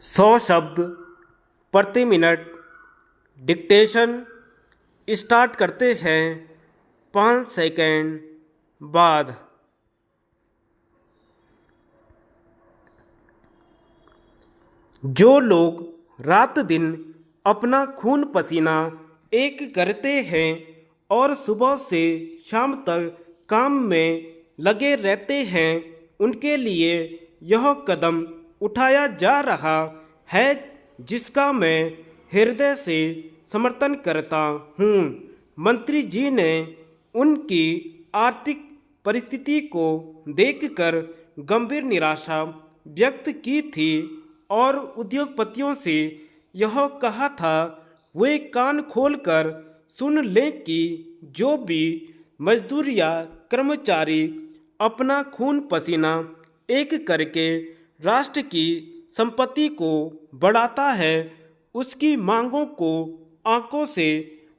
100 शब्द प्रति minute dictation start करते हैं 5 सेकंड बाद। जो लोग रात दिन अपना खून पसीना एक करते हैं और सुबह से शाम तक काम में लगे रहते हैं, उनके लिए यह कदम उठाया जा रहा है जिसका मैं हृदय से समर्थन करता हूँ। मंत्री जी ने उनकी आर्थिक परिस्थिति को देखकर गंभीर निराशा व्यक्त की थी और उद्योगपतियों से यह कहा था वे कान खोलकर सुन लें कि जो भी मजदूर या कर्मचारी अपना खून पसीना एक करके राष्ट्र की संपत्ति को बढ़ाता है, उसकी मांगों को आंखों से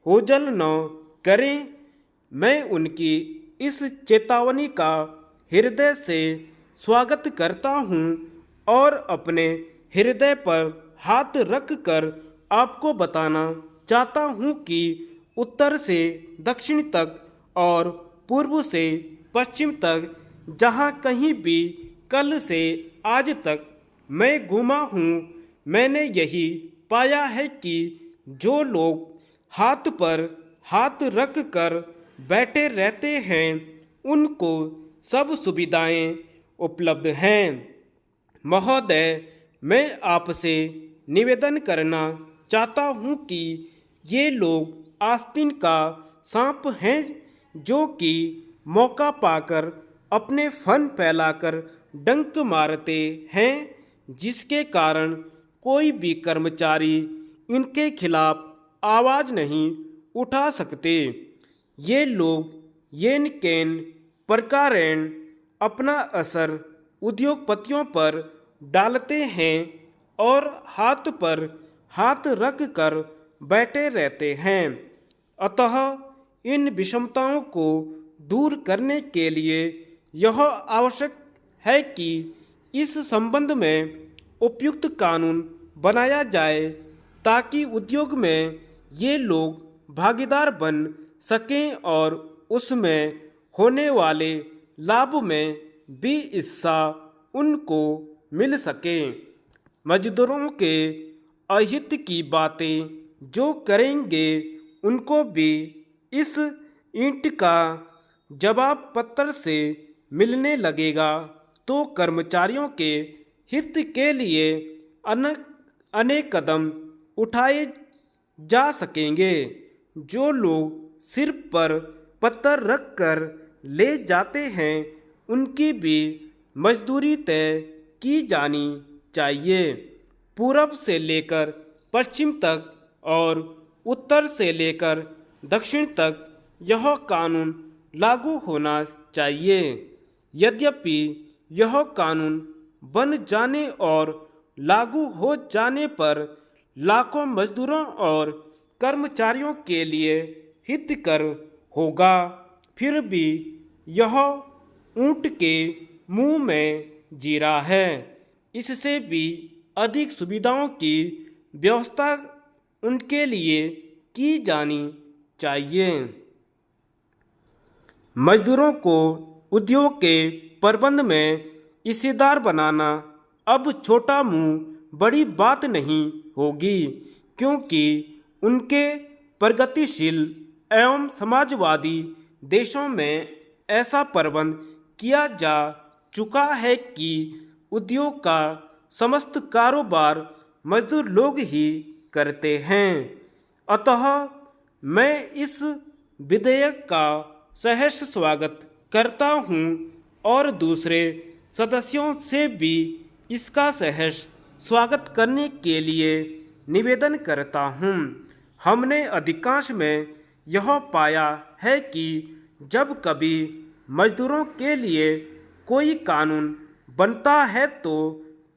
ओझल न करें। मैं उनकी इस चेतावनी का हृदय से स्वागत करता हूं और अपने हृदय पर हाथ रख कर आपको बताना चाहता हूं कि उत्तर से दक्षिण तक और पूर्व से पश्चिम तक जहां कहीं भी कल से आज तक मैं घूमा हूं, मैंने यही पाया है कि जो लोग हाथ पर हाथ रख कर बैठे रहते हैं उनको सब सुविधाएं उपलब्ध हैं। महोदय, मैं आपसे निवेदन करना चाहता हूं कि ये लोग आस्तीन का सांप हैं जो कि मौका पाकर अपने फन फैलाकर डंक मारते हैं, जिसके कारण कोई भी कर्मचारी इनके खिलाफ आवाज नहीं उठा सकते। ये लोग येन केन प्रकारेण अपना असर उद्योगपतियों पर डालते हैं और हाथ पर हाथ रख कर बैठे रहते हैं। अतः इन विषमताओं को दूर करने के लिए यह आवश्यक है कि इस संबंध में उपयुक्त कानून बनाया जाए ताकि उद्योग में ये लोग भागीदार बन सकें और उसमें होने वाले लाभ में भी हिस्सा उनको मिल सके। मजदूरों के अहित की बातें जो करेंगे उनको भी इस ईंट का जवाब पत्र से मिलने लगेगा, तो कर्मचारियों के हित के लिए अनेक कदम उठाए जा सकेंगे। जो लोग सिर पर पत्थर रख कर ले जाते हैं उनकी भी मजदूरी तय की जानी चाहिए। पूरब से लेकर पश्चिम तक और उत्तर से लेकर दक्षिण तक यह कानून लागू होना चाहिए। यद्यपि यह कानून बन जाने और लागू हो जाने पर लाखों मजदूरों और कर्मचारियों के लिए हितकर होगा, फिर भी यह ऊंट के मुंह में जीरा है। इससे भी अधिक सुविधाओं की व्यवस्था उनके लिए की जानी चाहिए। मजदूरों को उद्योग के प्रबंध में हिस्सेदार बनाना अब छोटा मुंह बड़ी बात नहीं होगी, क्योंकि उनके प्रगतिशील एवं समाजवादी देशों में ऐसा प्रबंध किया जा चुका है कि उद्योग का समस्त कारोबार मजदूर लोग ही करते हैं। अतः मैं इस विधेयक का सहर्ष स्वागत करता हूं और दूसरे सदस्यों से भी इसका सहर्ष स्वागत करने के लिए निवेदन करता हूं। हमने अधिकांश में यह पाया है कि जब कभी मजदूरों के लिए कोई कानून बनता है तो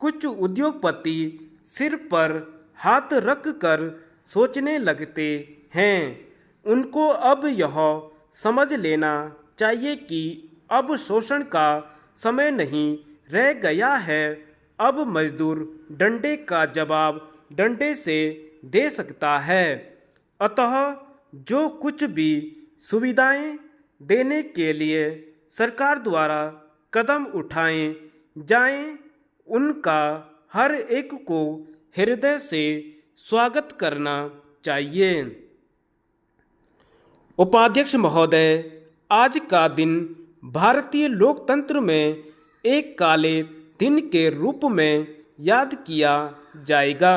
कुछ उद्योगपति सिर पर हाथ रख कर सोचने लगते हैं। उनको अब यह समझ लेना चाहिए कि अब शोषण का समय नहीं रह गया है अब मजदूर डंडे का जवाब डंडे से दे सकता है। अतः जो कुछ भी सुविधाएं देने के लिए सरकार द्वारा कदम उठाए जाएं, उनका हर एक को हृदय से स्वागत करना चाहिए। उपाध्यक्ष महोदय, आज का दिन भारतीय लोकतंत्र में एक काले दिन के रूप में याद किया जाएगा।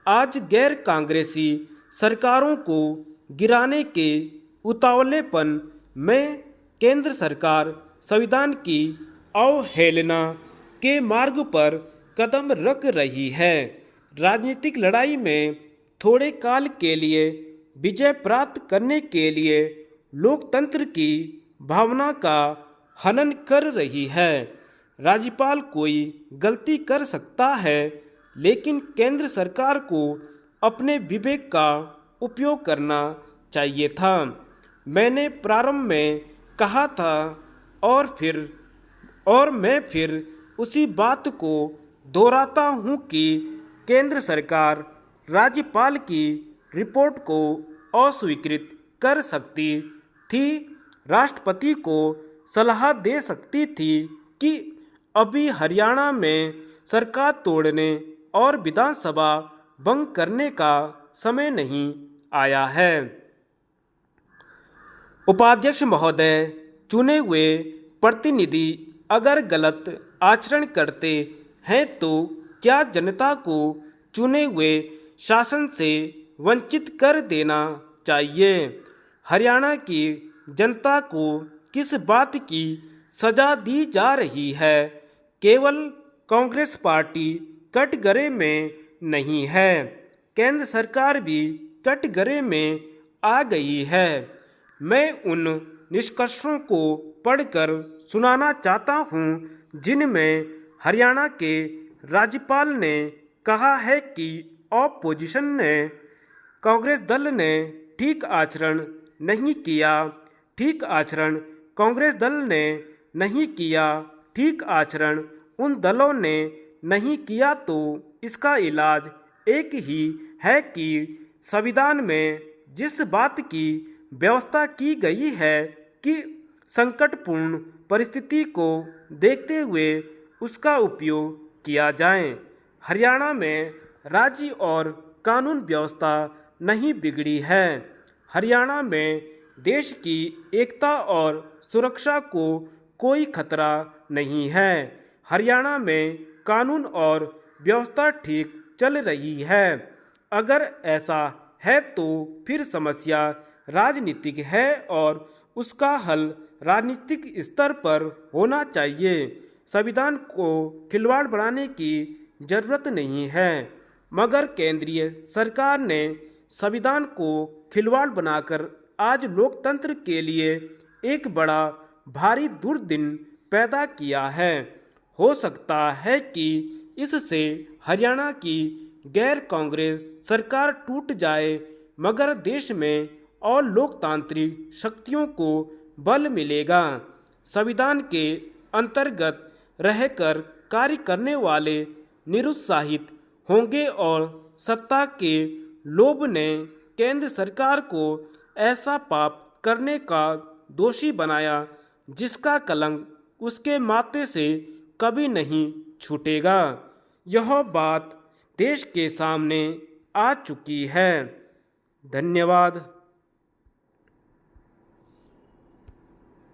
आज गैर कांग्रेसी सरकारों को गिराने के उतावलेपन में केंद्र सरकार संविधान की अवहेलना के मार्ग पर कदम रख रही है। राजनीतिक लड़ाई में थोड़े काल के लिए विजय प्राप्त करने के लिए लोकतंत्र की भावना का हनन कर रही है। राज्यपाल कोई गलती कर सकता है, लेकिन केंद्र सरकार को अपने विवेक का उपयोग करना चाहिए था। मैंने प्रारंभ में कहा था और मैं फिर उसी बात को दोहराता हूँ कि केंद्र सरकार राज्यपाल की रिपोर्ट को अस्वीकृत कर सकती थी, राष्ट्रपति को सलाह दे सकती थी कि अभी हरियाणा में सरकार तोड़ने और विधानसभा भंग करने का समय नहीं आया है। उपाध्यक्ष महोदय, चुने हुए प्रतिनिधि अगर गलत आचरण करते हैं तो क्या जनता को चुने हुए शासन से वंचित कर देना चाहिए? हरियाणा की जनता को किस बात की सजा दी जा रही है? केवल कांग्रेस पार्टी कटघरे में नहीं है, केंद्र सरकार भी कटघरे में आ गई है। मैं उन निष्कर्षों को पढ़कर सुनाना चाहता हूँ जिनमें हरियाणा के राज्यपाल ने कहा है कि ऑपोजिशन ने, कांग्रेस दल ने ठीक आचरण नहीं किया, ठीक आचरण कांग्रेस दल ने नहीं किया, ठीक आचरण उन दलों ने नहीं किया, तो इसका इलाज एक ही है कि संविधान में जिस बात की व्यवस्था की गई है कि संकटपूर्ण परिस्थिति को देखते हुए उसका उपयोग किया जाए। हरियाणा में राज्य और कानून व्यवस्था नहीं बिगड़ी है। हरियाणा में देश की एकता और सुरक्षा को कोई खतरा नहीं है। हरियाणा में कानून और व्यवस्था ठीक चल रही है। अगर ऐसा है तो फिर समस्या राजनीतिक है और उसका हल राजनीतिक स्तर पर होना चाहिए। संविधान को खिलवाड़ बनाने की जरूरत नहीं है, मगर केंद्रीय सरकार ने संविधान को खिलवाड़ बनाकर आज लोकतंत्र के लिए एक बड़ा भारी दुर्दिन पैदा किया है। हो सकता है कि इससे हरियाणा की गैर कांग्रेस सरकार टूट जाए, मगर देश में और लोकतांत्रिक शक्तियों को बल मिलेगा। संविधान के अंतर्गत रहकर कार्य करने वाले निरुत्साहित होंगे और सत्ता के लोभ ने केंद्र सरकार को ऐसा पाप करने का दोषी बनाया जिसका कलंक उसके माथे से कभी नहीं छूटेगा। यह बात देश के सामने आ चुकी है। धन्यवाद।